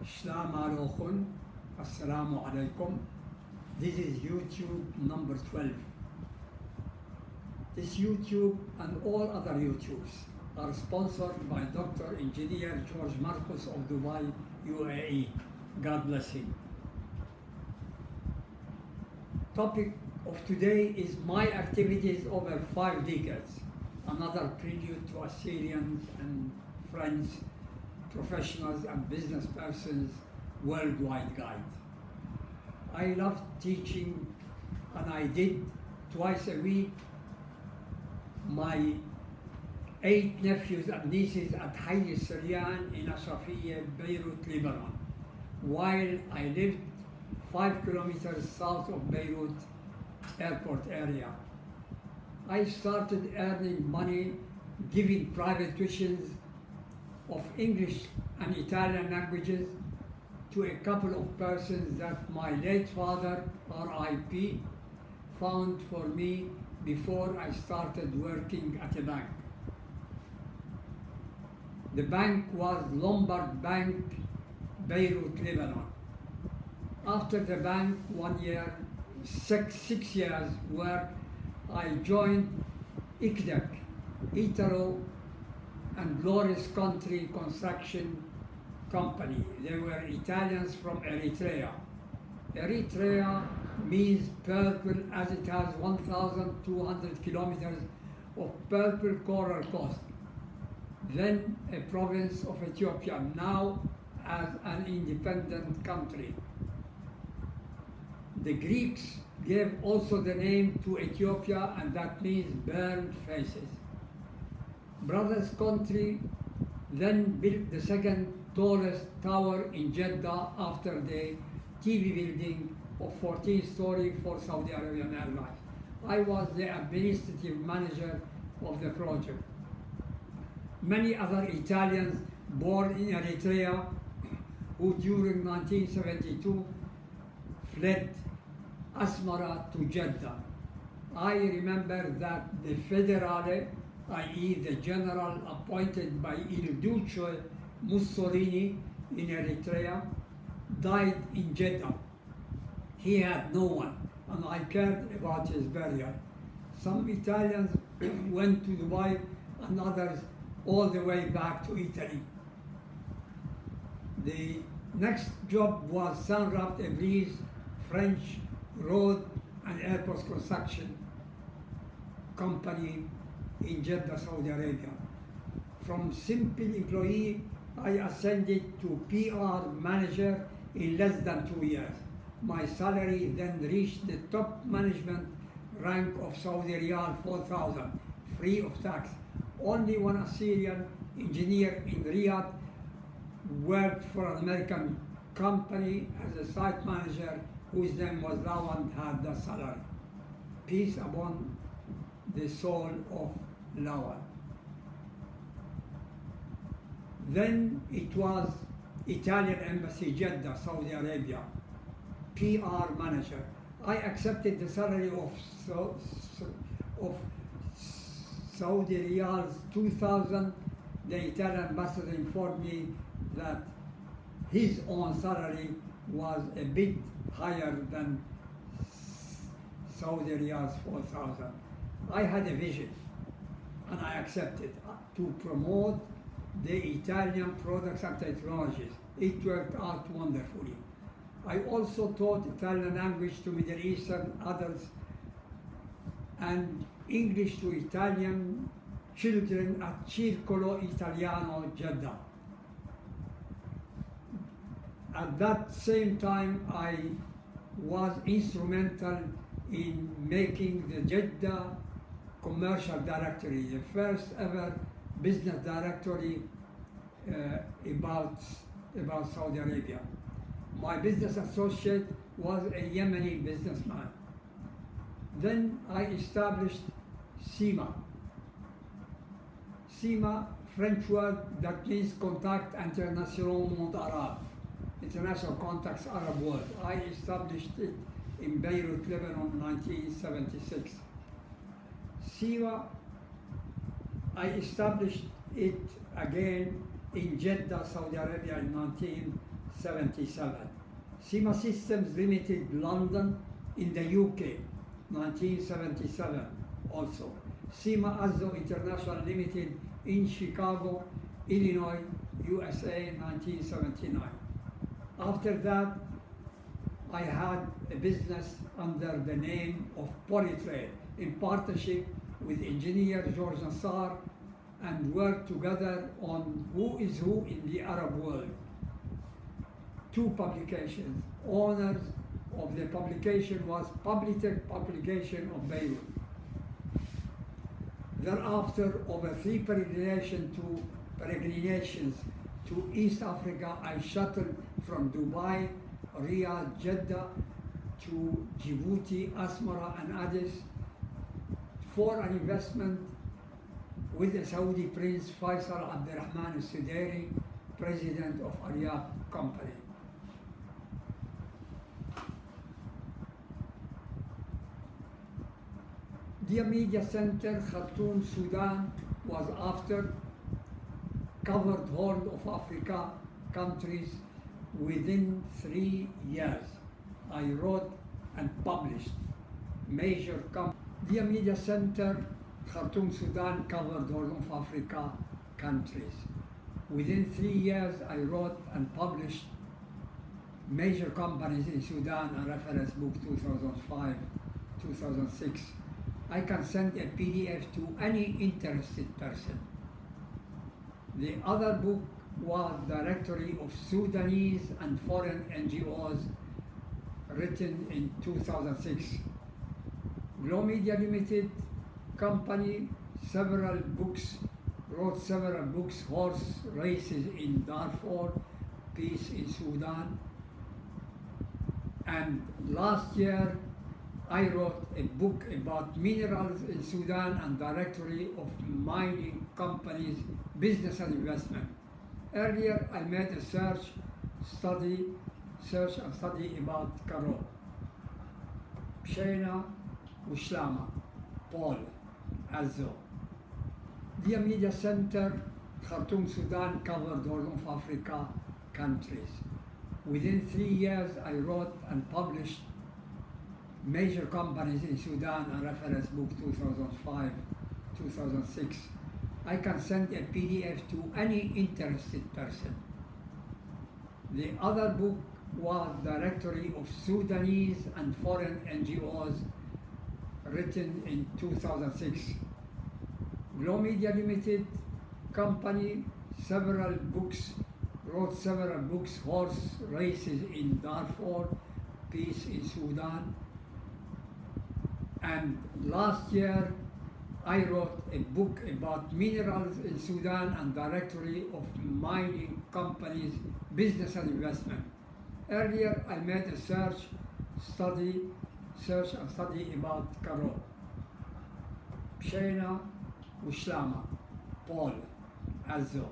Shlam alaikum, assalamu alaikum. This is YouTube number 12. This YouTube and all other YouTubes are sponsored by Dr. Engineer George Marcus of Dubai, UAE. God bless him. Topic of today is my activities over 5 decades. Another prelude to Assyrians and Friends, professionals and business persons worldwide guide. I love teaching, and I did twice a week my 8 nephews and nieces at Hayy Siryan in Ashrafiyya, Beirut, Lebanon, while I lived 5 kilometers south of Beirut airport area. I started earning money giving private tuitions of English and Italian languages to a couple of persons that my late father, RIP, found for me before I started working at a bank. The bank was Lombard Bank, Beirut, Lebanon. After the bank, 1 year, six years work, I joined ICDEC, Italo and Glorious Country Construction Company. They were Italians from Eritrea. Eritrea means purple, as it has 1,200 kilometers of purple coral coast. Then a province of Ethiopia, now as an independent country. The Greeks gave also the name to Ethiopia, and that means burned faces. Brothers Country then built the second tallest tower in Jeddah after the TV building of 14-story for Saudi Arabian Airlines. I was the administrative manager of the project. Many other Italians born in Eritrea who during 1972 fled Asmara to Jeddah. I remember that the Federale, i.e. the general appointed by Il Duce Mussolini in Eritrea, died in Jeddah. He had no one, and I cared about his burial. Some Italians went to Dubai and others all the way back to Italy. The next job was Sanrat Eblis French Road and Airport Construction Company in Jeddah, Saudi Arabia. From simple employee, I ascended to PR manager in less than 2 years. My salary then reached the top management rank of Saudi Riyal 4,000, free of tax. Only one Assyrian engineer in Riyadh worked for an American company as a site manager whose name was Lawan, had the salary. Peace upon the soul of Lawan. Then it was Italian Embassy, Jeddah, Saudi Arabia, PR manager. I accepted the salary of Saudi Riyals 2,000. The Italian ambassador informed me that his own salary was a bit higher than Saudi Riyals 4,000. I had a vision, and I accepted to promote the Italian products and technologies. It worked out wonderfully. I also taught Italian language to Middle Eastern adults and English to Italian children at Circolo Italiano, Jeddah. At that same time, I was instrumental in making the Jeddah Commercial Directory, the first ever business directory about Saudi Arabia. My business associate was a Yemeni businessman. Then I established SIMA. SIMA, French word that means Contact International Monde Arabe, International Contacts Arab World. I established it in Beirut, Lebanon, 1976. SIMA, I established it again in Jeddah, Saudi Arabia in 19 1977. SEMA Systems Limited London in the UK, 1977 also. SEMA Azzo International Limited in Chicago, Illinois, USA, 1979. After that, I had a business under the name of Polytrade in partnership with engineer George Nassar, and worked together on who is who in the Arab world. 2 publications. Owners of the publication was Publitech Publication of Beirut. Thereafter, over 3 peregrinations to East Africa, I shuttled from Dubai, Riyadh, Jeddah to Djibouti, Asmara, and Addis for an investment with the Saudi Prince Faisal Abdurrahman al-Sudairi, president of Aryab Company. Dia Media Center, Khartoum, Sudan, was after covered Horn of Africa countries within 3 years. I wrote and published major Dia Media Center, Khartoum, Sudan, covered Horn of Africa countries. Within 3 years, I wrote and published major companies in Sudan, a reference book 2005, 2006. I can send a PDF to any interested person. The other book was Directory of Sudanese and Foreign NGOs, written in 2006. Glow Media Limited Company, wrote several books, Horse Races in Darfur, Peace in Sudan. And last year, I wrote a book about minerals in Sudan and Directory of Mining Companies, Business and Investment. Earlier, I made a search and study about Karo, Pshena, Ushlama, Paul, Azzo. Dia Media Center, Khartoum, Sudan, covered Horn of Africa countries. Within 3 years, I wrote and published major companies in Sudan, a reference book 2005, 2006. I can send a PDF to any interested person. The other book was Directory of Sudanese and Foreign NGOs, written in 2006. Glow Media Limited Company, wrote several books, Horse Races in Darfur, Peace in Sudan. And last year, I wrote a book about minerals in Sudan and Directory of Mining Companies, Business and Investment. Earlier, I made a search and study about Karo, Pshena, Ushlama, Paul, Azzo.